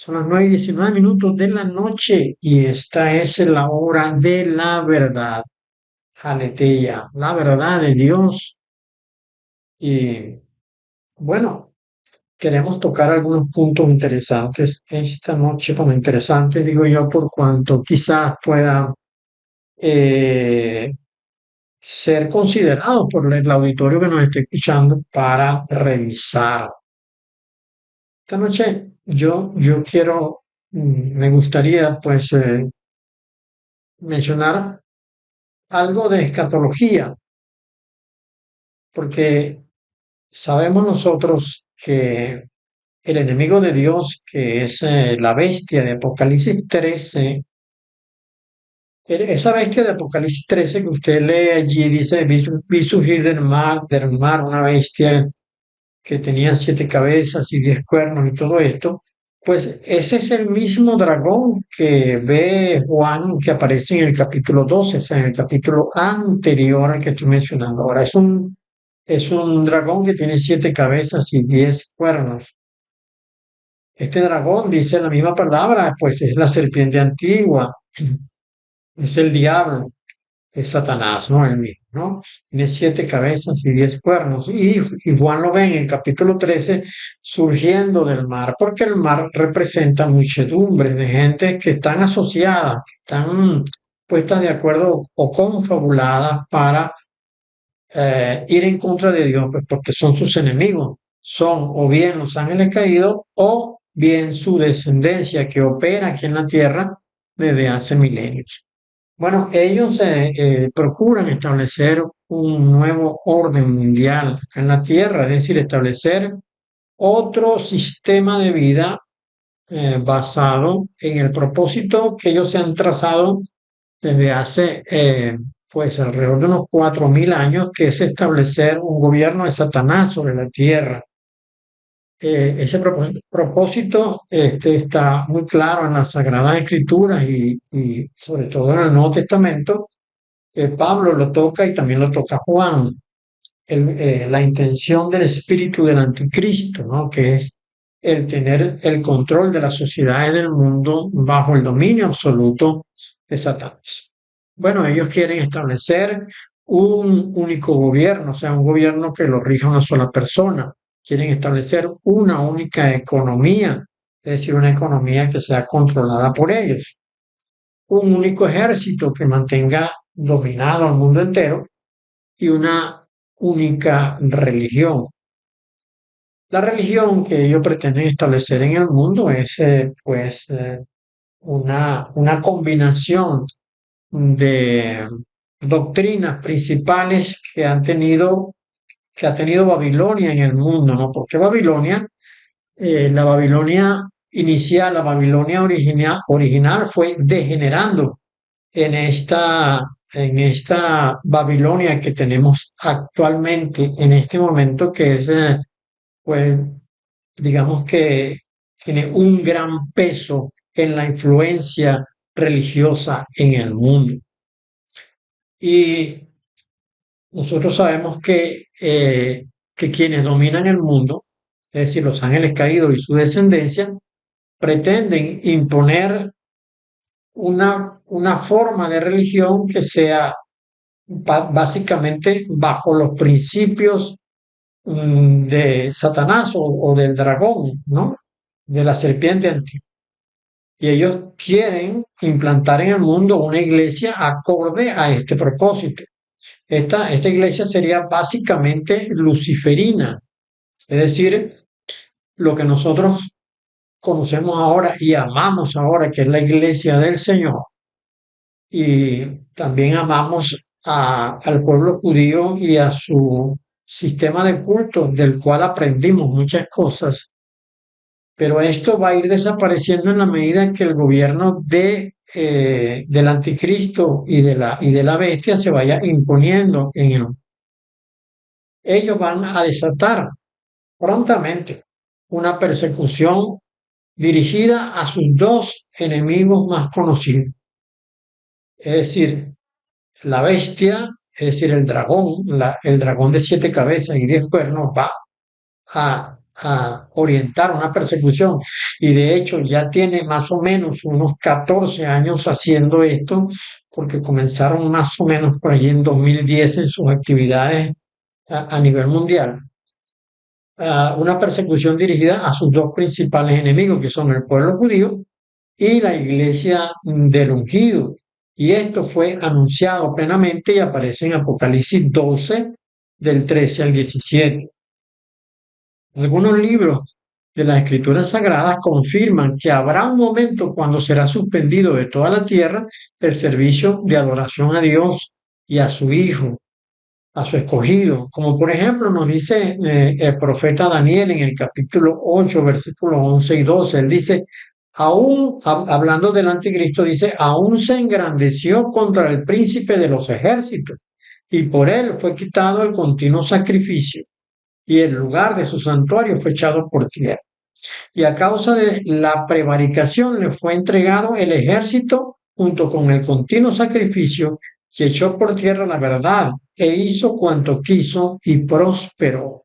Son las 9:19 de la noche y esta es la hora de la verdad. Aleteya, la verdad de Dios. Y bueno, queremos tocar algunos puntos interesantes esta noche, como interesantes, digo yo, por cuanto quizás pueda eh, ser considerado por el auditorio que nos esté escuchando para revisar. Esta noche yo quiero, me gustaría pues mencionar algo de escatología, porque sabemos nosotros que el enemigo de Dios, que es la bestia de Apocalipsis 13, esa bestia de Apocalipsis 13 que usted lee allí, dice, vi surgir del mar una bestia que tenía 7 cabezas y 10 cuernos y todo esto, pues ese es el mismo dragón que ve Juan que aparece en el capítulo 12, o sea, en el capítulo anterior al que estoy mencionando. Ahora, es un dragón que tiene 7 cabezas y 10 cuernos. Este dragón, dice la misma palabra, pues es la serpiente antigua, es el diablo, es Satanás, ¿no? El mismo, ¿no? Tiene 7 cabezas y 10 cuernos. Y Juan lo ve en el capítulo 13 surgiendo del mar, porque el mar representa muchedumbre de gente que están asociadas, que están puestas de acuerdo o confabuladas para ir en contra de Dios, pues porque son sus enemigos. Son o bien los ángeles caídos o bien su descendencia que opera aquí en la tierra desde hace milenios. Bueno, ellos procuran establecer un nuevo orden mundial acá en la Tierra, es decir, establecer otro sistema de vida basado en el propósito que ellos se han trazado desde hace pues alrededor de unos 4.000 años, que es establecer un gobierno de Satanás sobre la Tierra. Ese propósito está muy claro en las Sagradas Escrituras y sobre todo en el Nuevo Testamento. Pablo lo toca y también lo toca Juan. La intención del espíritu del anticristo, ¿no? Que es el tener el control de las sociedades del mundo bajo el dominio absoluto de Satanás. Bueno, ellos quieren establecer un único gobierno, o sea, un gobierno que lo rija una sola persona. Quieren establecer una única economía, es decir, una economía que sea controlada por ellos. Un único ejército que mantenga dominado al mundo entero y una única religión. La religión que ellos pretenden establecer en el mundo es una combinación de doctrinas principales que ha tenido Babilonia en el mundo, ¿no? Porque Babilonia, la Babilonia inicial, la Babilonia original fue degenerando en esta Babilonia que tenemos actualmente, en este momento, que es, pues, digamos que tiene un gran peso en la influencia religiosa en el mundo. Y nosotros sabemos que quienes dominan el mundo, es decir, los ángeles caídos y su descendencia, pretenden imponer una forma de religión que sea básicamente bajo los principios de Satanás o del dragón, ¿no? De la serpiente antigua. Y ellos quieren implantar en el mundo una iglesia acorde a este propósito. Esta iglesia sería básicamente luciferina, es decir, lo que nosotros conocemos ahora y amamos ahora, que es la iglesia del Señor, y también amamos al pueblo judío y a su sistema de culto, del cual aprendimos muchas cosas, pero esto va a ir desapareciendo en la medida en que el gobierno del anticristo y de la bestia se vaya imponiendo en el. Ellos van a desatar prontamente una persecución dirigida a sus dos enemigos más conocidos, es decir, la bestia, es decir, el dragón de 7 cabezas y 10 cuernos, va a a orientar una persecución. Y de hecho ya tiene más o menos unos 14 años haciendo esto, porque comenzaron más o menos por allí en 2010 en sus actividades a nivel mundial. Una persecución dirigida a sus dos principales enemigos, que son el pueblo judío y la iglesia del ungido. Y esto fue anunciado plenamente y aparece en Apocalipsis 12, del 13 al 17. Algunos libros de las Escrituras Sagradas confirman que habrá un momento cuando será suspendido de toda la tierra el servicio de adoración a Dios y a su Hijo, a su escogido, como por ejemplo nos dice el profeta Daniel en el capítulo 8, versículos 11 y 12. Él dice, aún, hablando del anticristo, dice, aún se engrandeció contra el príncipe de los ejércitos, y por él fue quitado el continuo sacrificio, y el lugar de su santuario fue echado por tierra. Y a causa de la prevaricación le fue entregado el ejército junto con el continuo sacrificio, que echó por tierra la verdad e hizo cuanto quiso y prosperó.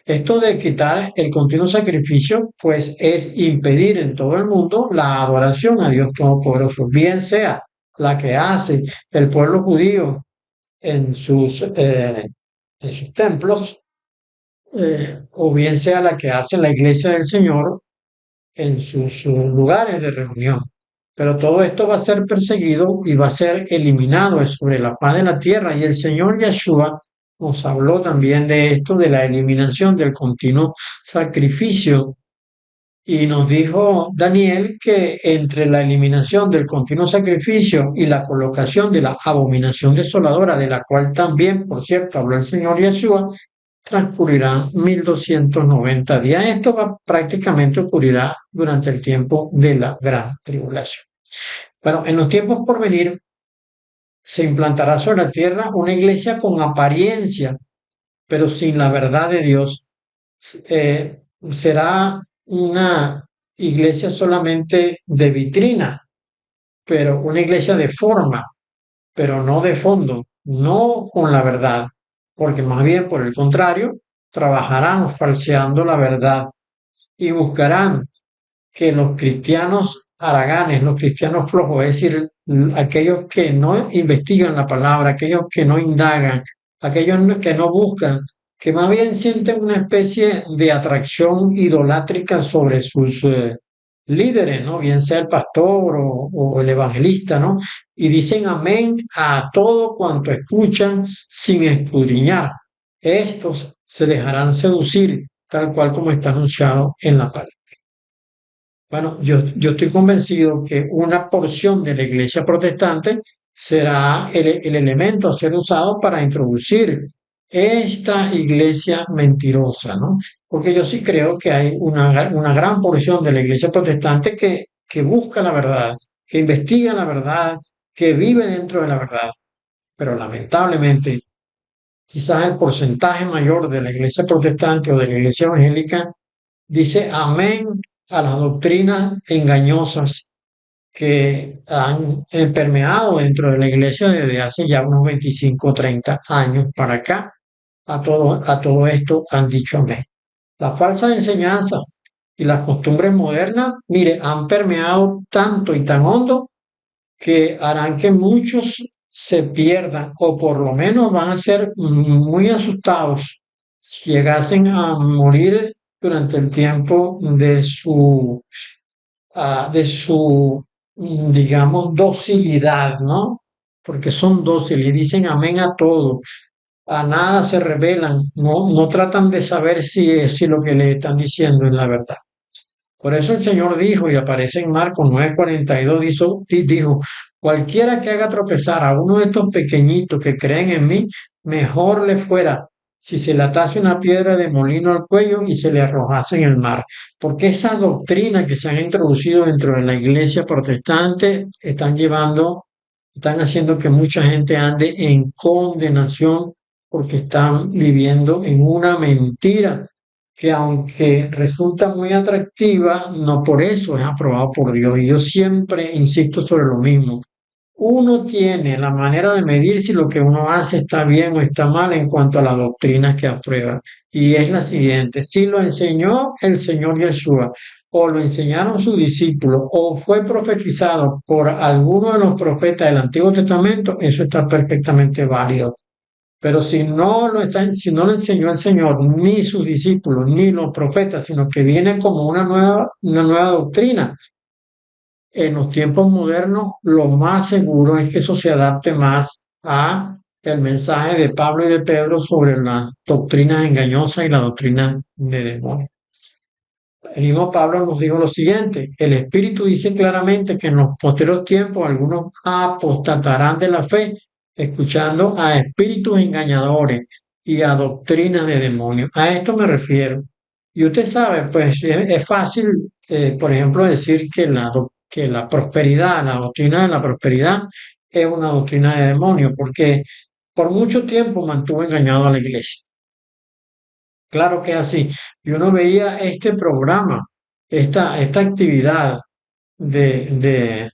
Esto de quitar el continuo sacrificio, pues es impedir en todo el mundo la adoración a Dios Todopoderoso, bien sea la que hace el pueblo judío en sus templos, o bien sea la que hace la iglesia del Señor en sus lugares de reunión. Pero todo esto va a ser perseguido y va a ser eliminado sobre la paz de la tierra. Y el Señor Yeshua nos habló también de esto, de la eliminación del continuo sacrificio. Y nos dijo Daniel que entre la eliminación del continuo sacrificio y la colocación de la abominación desoladora, de la cual también, por cierto, habló el Señor Yeshua, transcurrirán 1290 días. Esto prácticamente ocurrirá durante el tiempo de la gran tribulación. Bueno, en los tiempos por venir se implantará sobre la tierra una iglesia con apariencia, pero sin la verdad de Dios. Será una iglesia solamente de vitrina, pero una iglesia de forma, pero no de fondo, no con la verdad, porque más bien por el contrario, trabajarán falseando la verdad y buscarán que los cristianos haraganes, los cristianos flojos, es decir, aquellos que no investigan la palabra, aquellos que no indagan, aquellos que no buscan, que más bien sienten una especie de atracción idolátrica sobre sus líderes, ¿no? Bien sea el pastor o el evangelista, ¿no? Y dicen amén a todo cuanto escuchan sin escudriñar. Estos se dejarán seducir, tal cual como está anunciado en la palabra. Bueno, yo estoy convencido que una porción de la iglesia protestante será el elemento a ser usado para introducir esta iglesia mentirosa, ¿no? Porque yo sí creo que hay una gran porción de la iglesia protestante que busca la verdad, que investiga la verdad, que vive dentro de la verdad. Pero lamentablemente, quizás el porcentaje mayor de la iglesia protestante o de la iglesia evangélica dice amén a las doctrinas engañosas que han permeado dentro de la iglesia desde hace ya unos 25 o 30 años para acá. A todo esto han dicho amén. La falsa enseñanza y las costumbres modernas, mire, han permeado tanto y tan hondo que harán que muchos se pierdan o por lo menos van a ser muy asustados si llegasen a morir durante el tiempo de su, digamos, docilidad, ¿no? Porque son dóciles y dicen amén a todo, a nada se rebelan, no tratan de saber si lo que le están diciendo es la verdad. Por eso el Señor dijo, y aparece en Marcos 9:42, dijo, cualquiera que haga tropezar a uno de estos pequeñitos que creen en mí, mejor le fuera si se le atase una piedra de molino al cuello y se le arrojase en el mar. Porque esa doctrina que se han introducido dentro de la iglesia protestante están haciendo que mucha gente ande en condenación porque están viviendo en una mentira que aunque resulta muy atractiva, no por eso es aprobado por Dios. Y yo siempre insisto sobre lo mismo. uno tiene la manera de medir si lo que uno hace está bien o está mal en cuanto a las doctrinas que aprueba. Y es la siguiente, si lo enseñó el Señor Yeshua, o lo enseñaron sus discípulos, o fue profetizado por alguno de los profetas del Antiguo Testamento, eso está perfectamente válido. Pero si no lo enseñó el Señor, ni sus discípulos, ni los profetas, sino que viene como una nueva doctrina, en los tiempos modernos, lo más seguro es que eso se adapte más a el mensaje de Pablo y de Pedro sobre las doctrinas engañosas y la doctrina de demonios. El mismo Pablo nos dijo lo siguiente, el Espíritu dice claramente que en los posteriores tiempos algunos apostatarán de la fe, escuchando a espíritus engañadores y a doctrinas de demonios. A esto me refiero. Y usted sabe, pues es fácil, por ejemplo, decir que la prosperidad, la doctrina de la prosperidad es una doctrina de demonios, porque por mucho tiempo mantuvo engañado a la iglesia. Claro que es así. Y uno veía este programa, esta actividad de, de,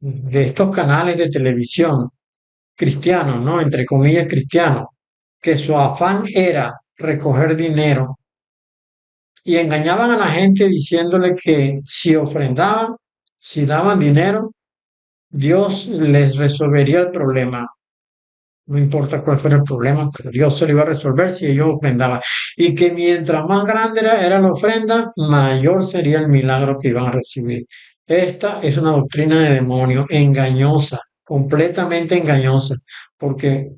de estos canales de televisión cristianos, ¿no? Entre comillas cristianos, que su afán era recoger dinero y engañaban a la gente diciéndole que si ofrendaban, si daban dinero, Dios les resolvería el problema. No importa cuál fuera el problema, pero Dios se lo iba a resolver si ellos ofrendaban. Y que mientras más grande era la ofrenda, mayor sería el milagro que iban a recibir. Esta es una doctrina de demonio engañosa, completamente engañosa, porque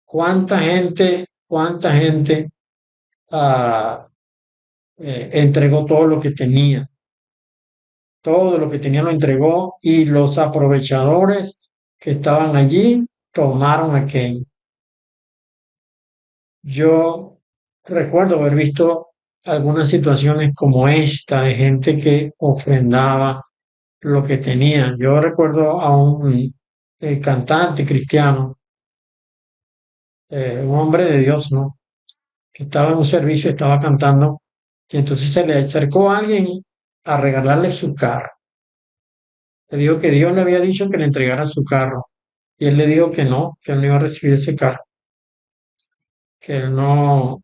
cuánta gente ah, entregó todo lo que tenía lo entregó y los aprovechadores que estaban allí tomaron aquello. Yo recuerdo haber visto algunas situaciones como esta de gente que ofrendaba lo que tenía. Yo recuerdo a un cantante cristiano, un hombre de Dios, ¿no? Que estaba en un servicio, estaba cantando, y entonces se le acercó a alguien a regalarle su carro. Le dijo que Dios le había dicho que le entregara su carro. Y él le dijo que él no iba a recibir ese carro, que él no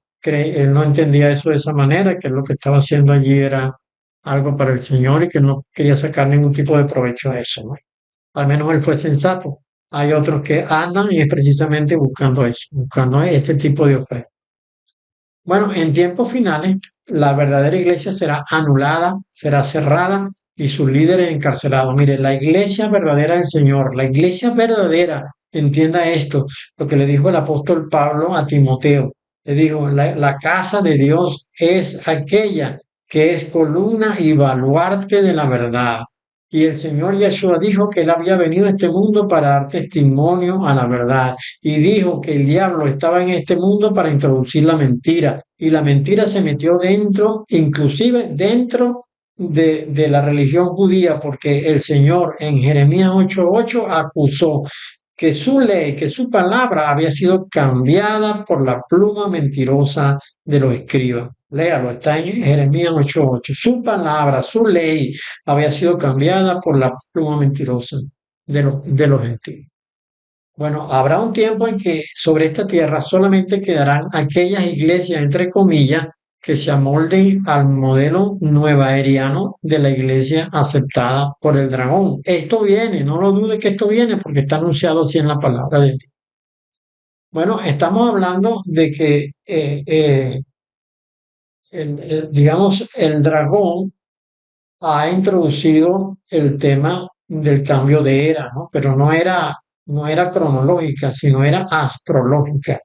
entendía eso de esa manera, que lo que estaba haciendo allí era algo para el Señor y que no quería sacar ningún tipo de provecho de eso, ¿no? Al menos él fue sensato. Hay otros que andan y es precisamente buscando eso, buscando este tipo de oferta. Bueno, en tiempos finales, la verdadera iglesia será anulada, será cerrada y sus líderes encarcelados. Mire, la iglesia verdadera del Señor, la iglesia verdadera, entienda esto, lo que le dijo el apóstol Pablo a Timoteo. Le dijo, la casa de Dios es aquella que es columna y baluarte de la verdad. Y el Señor Yeshua dijo que él había venido a este mundo para dar testimonio a la verdad. Y dijo que el diablo estaba en este mundo para introducir la mentira. Y la mentira se metió dentro, inclusive dentro de la religión judía, porque el Señor en Jeremías 8:8 acusó que su ley, que su palabra había sido cambiada por la pluma mentirosa de los escribas. Léalo, está en Jeremías 8:8. Su palabra, su ley había sido cambiada por la pluma mentirosa de los gentiles. Bueno, habrá un tiempo en que sobre esta tierra solamente quedarán aquellas iglesias, entre comillas, que se amolden al modelo nuevaeriano de la iglesia aceptada por el dragón. Esto viene, no lo dude que esto viene porque está anunciado así en la palabra de Dios. Bueno, estamos hablando de que, digamos, el dragón ha introducido el tema del cambio de era, ¿no? Pero no era cronológica, sino era astrológica.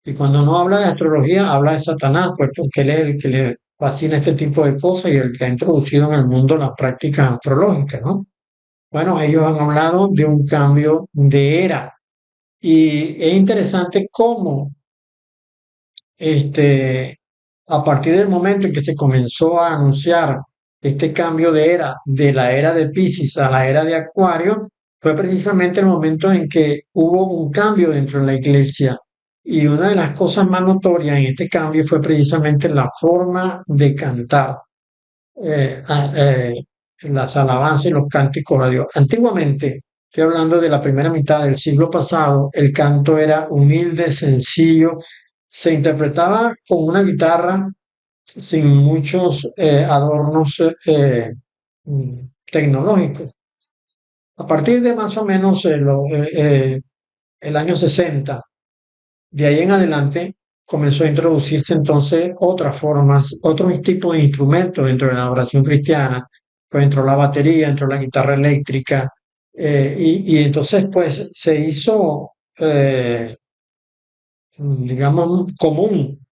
Y cuando uno habla de astrología, habla de Satanás, pues porque él es el que le fascina este tipo de cosas y el que ha introducido en el mundo las prácticas astrológicas, ¿no? Bueno, ellos han hablado de un cambio de era. Y es interesante cómo este, a partir del momento en que se comenzó a anunciar este cambio de era, de la era de Piscis a la era de Acuario, fue precisamente el momento en que hubo un cambio dentro de la iglesia. Y una de las cosas más notorias en este cambio fue precisamente la forma de cantar, eh, a- eh, las alabanzas y los cánticos a Dios. Antiguamente, estoy hablando de la primera mitad del siglo pasado, el canto era humilde, sencillo, se interpretaba con una guitarra sin muchos adornos mm, tecnológicos. A partir de más o menos el año 60, de ahí en adelante comenzó a introducirse entonces otras formas, otros tipos de instrumentos dentro de la oración cristiana. Pues entró la batería, entró la guitarra eléctrica, y entonces pues se hizo, digamos, común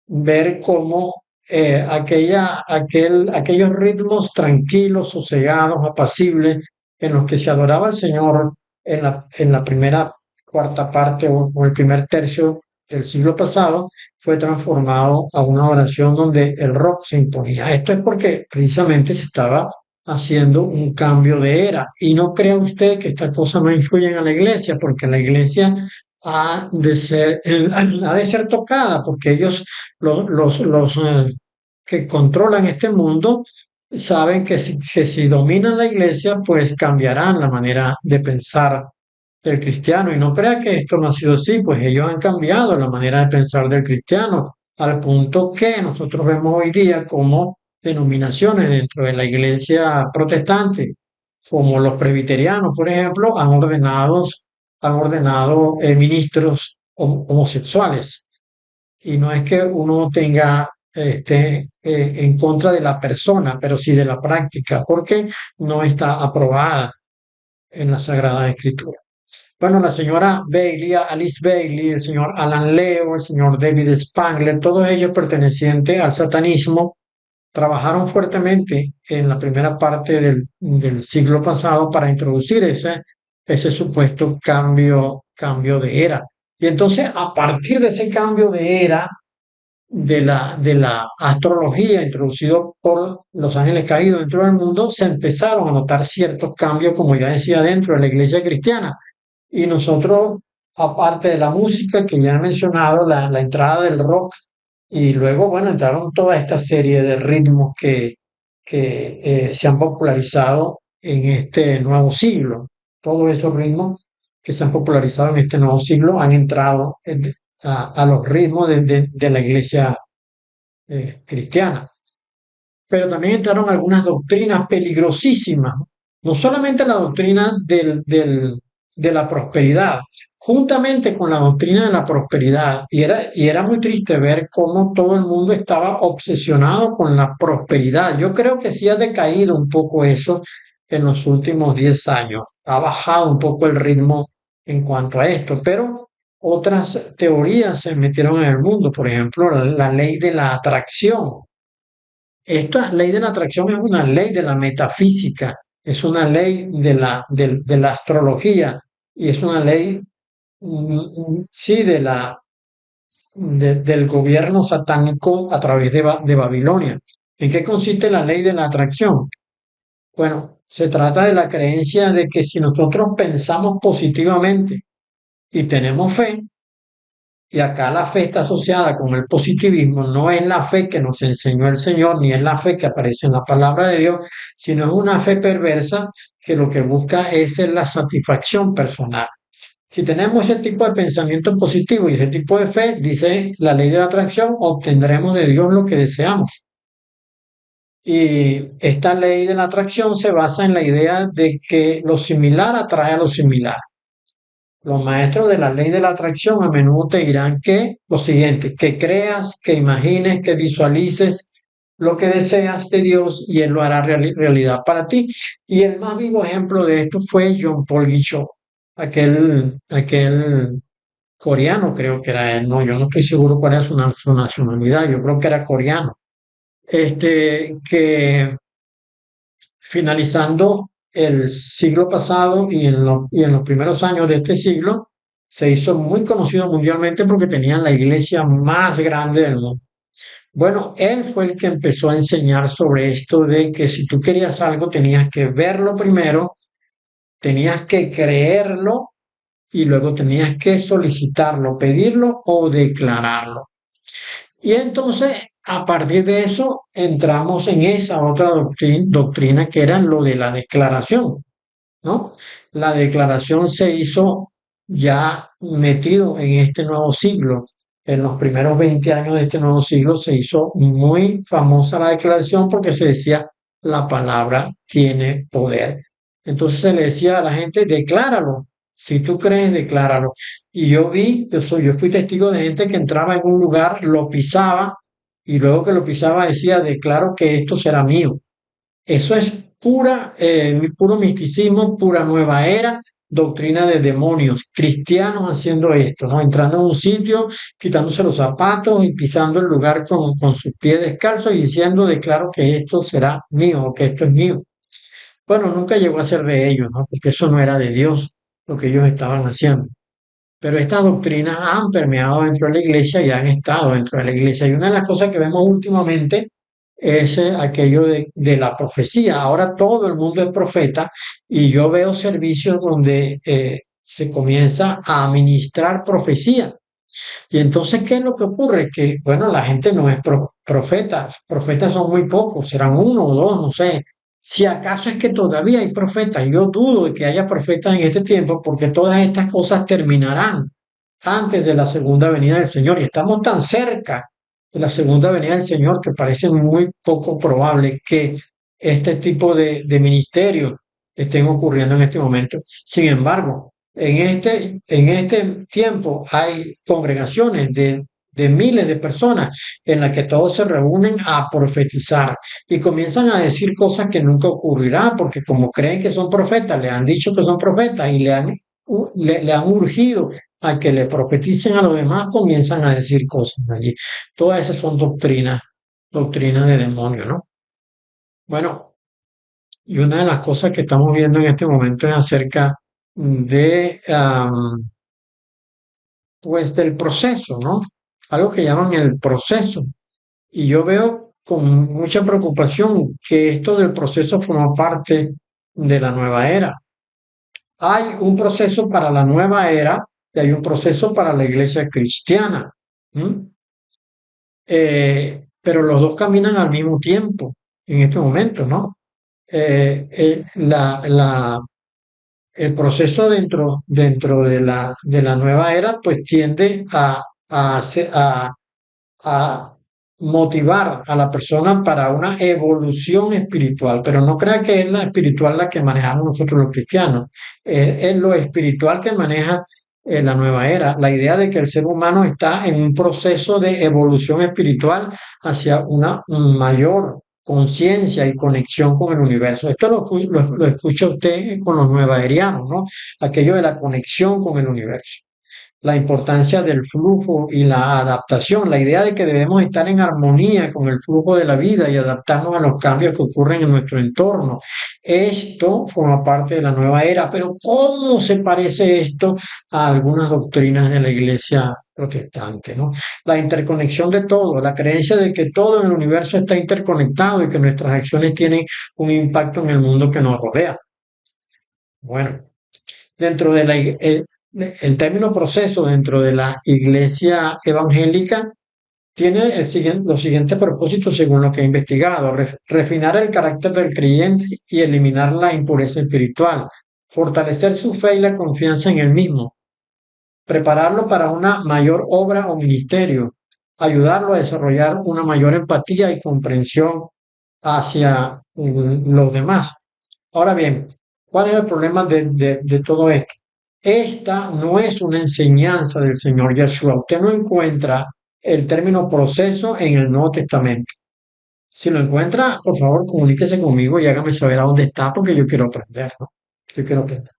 ver cómo aquellos ritmos tranquilos, sosegados, apacibles, en los que se adoraba al Señor en la primera cuarta parte o el primer tercio del siglo pasado, fue transformado a una oración donde el rock se imponía. Esto es porque precisamente se estaba haciendo un cambio de era. Y no crea usted que estas cosas no influyen a la iglesia, porque la iglesia ha de ser tocada, porque ellos, los que controlan este mundo, saben que si dominan la iglesia, pues cambiarán la manera de pensar del cristiano. Y no crea que esto no ha sido así, pues ellos han cambiado la manera de pensar del cristiano, al punto que nosotros vemos hoy día como denominaciones dentro de la iglesia protestante, como los presbiterianos, por ejemplo, han ordenado ministros homosexuales. Y no es que uno tenga en contra de la persona, pero sí de la práctica, porque no está aprobada en la Sagrada Escritura. Bueno, la señora Bailey, Alice Bailey, el señor Alan Leo, el señor David Spangler, todos ellos pertenecientes al satanismo, trabajaron fuertemente en la primera parte del siglo pasado para introducir ese supuesto cambio de era. Y entonces, a partir de ese cambio de era, de la astrología introducido por los ángeles caídos dentro del mundo, se empezaron a notar ciertos cambios, como ya decía, dentro de la iglesia cristiana. Y nosotros, aparte de la música que ya he mencionado, la entrada del rock, y luego, bueno, entraron toda esta serie de ritmos que se han popularizado en este nuevo siglo. Todos esos ritmos que se han popularizado en este nuevo siglo han entrado a los ritmos de la iglesia cristiana. Pero también entraron algunas doctrinas peligrosísimas, no solamente la doctrina de la prosperidad, juntamente con la doctrina de la prosperidad, y era muy triste ver cómo todo el mundo estaba obsesionado con la prosperidad. Yo creo que sí ha decaído un poco eso en los últimos 10 años, ha bajado un poco el ritmo en cuanto a esto, pero otras teorías se metieron en el mundo, por ejemplo, la ley de la atracción. Esta ley de la atracción es una ley de la metafísica, es una ley de la astrología y es una ley, sí, del gobierno satánico a través de Babilonia. ¿En qué consiste la ley de la atracción? Bueno, se trata de la creencia de que si nosotros pensamos positivamente y tenemos fe, y acá la fe está asociada con el positivismo, no es la fe que nos enseñó el Señor, ni es la fe que aparece en la palabra de Dios, sino es una fe perversa que lo que busca es la satisfacción personal. Si tenemos ese tipo de pensamiento positivo y ese tipo de fe, dice la ley de la atracción, obtendremos de Dios lo que deseamos. Y esta ley de la atracción se basa en la idea de que lo similar atrae a lo similar. Los maestros de la ley de la atracción a menudo te dirán que lo siguiente, que creas, que imagines, que visualices lo que deseas de Dios y Él lo hará realidad para ti. Y el más vivo ejemplo de esto fue John Paul Guichot, aquel coreano creo que era él, no, yo no estoy seguro cuál es su nacionalidad, yo creo que era coreano, que finalizando el siglo pasado y en los primeros años de este siglo, se hizo muy conocido mundialmente porque tenían la iglesia más grande del mundo. Bueno, él fue el que empezó a enseñar sobre esto de que si tú querías algo tenías que verlo primero, tenías que creerlo y luego tenías que solicitarlo, pedirlo o declararlo. Y entonces, a partir de eso, entramos en esa otra doctrina que era lo de la declaración. ¿no? La declaración se hizo ya metido en este nuevo siglo. En los primeros 20 años de este nuevo siglo se hizo muy famosa la declaración porque se decía la palabra tiene poder. Entonces se le decía a la gente, decláralo. Si tú crees, decláralo. Y yo fui testigo de gente que entraba en un lugar, lo pisaba y luego que lo pisaba decía, declaro que esto será mío. Eso es puro misticismo, pura nueva era, doctrina de demonios, cristianos haciendo esto, ¿no? Entrando en un sitio, quitándose los zapatos y pisando el lugar con sus pies descalzos y diciendo, declaro que esto será mío o que esto es mío. Bueno, nunca llegó a ser de ellos, ¿no? Porque eso no era de Dios lo que ellos estaban haciendo. Pero estas doctrinas han permeado dentro de la iglesia y han estado dentro de la iglesia. Y una de las cosas que vemos últimamente es aquello de la profecía. Ahora todo el mundo es profeta y yo veo servicios donde se comienza a administrar profecía. Y entonces, ¿qué es lo que ocurre? Que, bueno, la gente no es profetas. Profetas son muy pocos, serán uno o dos, no sé. Si acaso es que todavía hay profetas, yo dudo de que haya profetas en este tiempo porque todas estas cosas terminarán antes de la segunda venida del Señor. Y estamos tan cerca de la segunda venida del Señor que parece muy poco probable que este tipo de ministerios estén ocurriendo en este momento. Sin embargo, en este tiempo hay congregaciones de miles de personas en las que todos se reúnen a profetizar y comienzan a decir cosas que nunca ocurrirán porque como creen que son profetas, le han dicho que son profetas y le han urgido a que le profeticen a los demás, comienzan a decir cosas allí. Todas esas son doctrinas de demonio, ¿no? Bueno, y una de las cosas que estamos viendo en este momento es acerca de, pues, del proceso, ¿no? Algo que llaman el proceso. Y yo veo con mucha preocupación que esto del proceso forma parte de la nueva era. Hay un proceso para la nueva era y hay un proceso para la iglesia cristiana. ¿M? Pero los dos caminan al mismo tiempo en este momento, ¿no? Eh, eh, la, la, el proceso dentro de la nueva era, pues tiende a motivar a la persona para una evolución espiritual, pero no crea que es la espiritual la que manejamos nosotros los cristianos, es lo espiritual que maneja la nueva era, la idea de que el ser humano está en un proceso de evolución espiritual hacia una mayor conciencia y conexión con el universo. Esto lo escucha usted con los nuevaerianos, ¿no? Aquello de la conexión con el universo, la importancia del flujo y la adaptación, la idea de que debemos estar en armonía con el flujo de la vida y adaptarnos a los cambios que ocurren en nuestro entorno. Esto forma parte de la nueva era, pero ¿cómo se parece esto a algunas doctrinas de la iglesia protestante, ¿no? La interconexión de todo, la creencia de que todo en el universo está interconectado y que nuestras acciones tienen un impacto en el mundo que nos rodea. Bueno, dentro de el término proceso dentro de la iglesia evangélica tiene los siguientes propósitos según lo que he investigado. Refinar el carácter del creyente y eliminar la impureza espiritual. Fortalecer su fe y la confianza en el mismo. Prepararlo para una mayor obra o ministerio. Ayudarlo a desarrollar una mayor empatía y comprensión hacia los demás. Ahora bien, ¿cuál es el problema de todo esto? Esta no es una enseñanza del Señor Yeshua. Usted no encuentra el término proceso en el Nuevo Testamento. Si lo encuentra, por favor, comuníquese conmigo y hágame saber a dónde está porque yo quiero aprender, ¿no? Yo quiero aprender.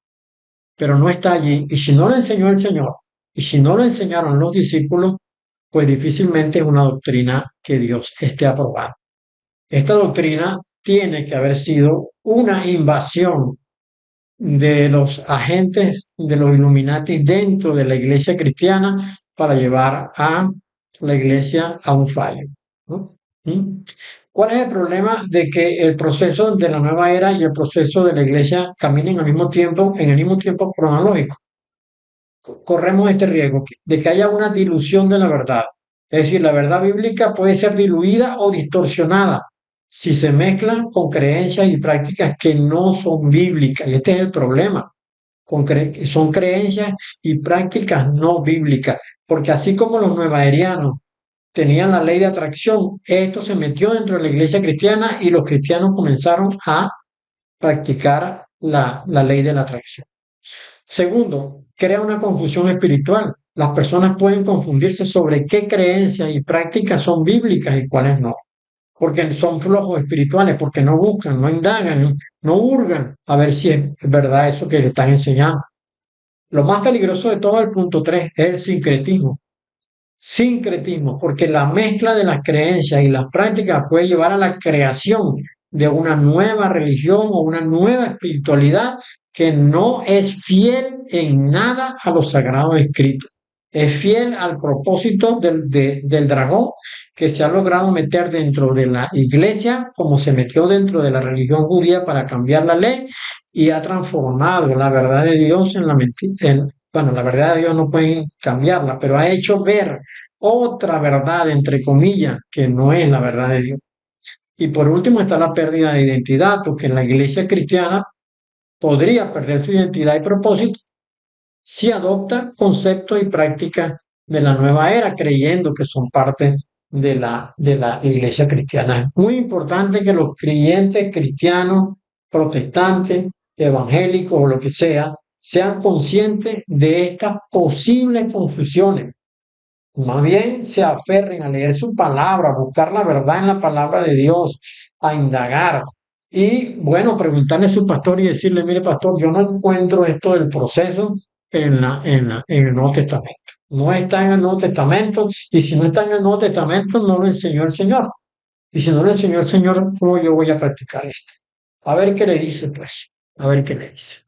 Pero no está allí. Y si no lo enseñó el Señor, y si no lo enseñaron los discípulos, pues difícilmente es una doctrina que Dios esté aprobando. Esta doctrina tiene que haber sido una invasión de los agentes de los Illuminati dentro de la iglesia cristiana para llevar a la iglesia a un fallo, ¿no? ¿Mm? ¿Cuál es el problema de que el proceso de la nueva era y el proceso de la iglesia caminen al mismo tiempo, en el mismo tiempo cronológico? Corremos este riesgo de que haya una dilución de la verdad. Es decir, la verdad bíblica puede ser diluida o distorsionada si se mezclan con creencias y prácticas que no son bíblicas. Y este es el problema. Son creencias y prácticas no bíblicas. Porque así como los nuevaerianos tenían la ley de atracción, esto se metió dentro de la iglesia cristiana y los cristianos comenzaron a practicar la ley de la atracción. Segundo, crea una confusión espiritual. Las personas pueden confundirse sobre qué creencias y prácticas son bíblicas y cuáles no, porque son flojos espirituales, porque no buscan, no indagan, no hurgan a ver si es verdad eso que le están enseñando. Lo más peligroso de todo, el punto 3, es el sincretismo. Sincretismo, porque la mezcla de las creencias y las prácticas puede llevar a la creación de una nueva religión o una nueva espiritualidad que no es fiel en nada a los sagrados escritos. Es fiel al propósito del dragón que se ha logrado meter dentro de la iglesia, como se metió dentro de la religión judía para cambiar la ley y ha transformado la verdad de Dios en la mentira. Bueno, la verdad de Dios no pueden cambiarla, pero ha hecho ver otra verdad, entre comillas, que no es la verdad de Dios. Y por último está la pérdida de identidad, porque en la iglesia cristiana podría perder su identidad y propósito si adopta conceptos y prácticas de la nueva era, creyendo que son parte de la iglesia cristiana. Es muy importante que los creyentes cristianos, protestantes, evangélicos o lo que sea, sean conscientes de estas posibles confusiones. Más bien se aferren a leer su palabra, a buscar la verdad en la palabra de Dios, a indagar. Y bueno, preguntarle a su pastor y decirle, mire pastor, yo no encuentro esto del proceso en el Nuevo Testamento. No está en el Nuevo Testamento, y si no está en el Nuevo Testamento, no lo enseñó el Señor. Y si no lo enseñó el Señor, ¿cómo yo voy a practicar esto? A ver qué le dice, pues. A ver qué le dice.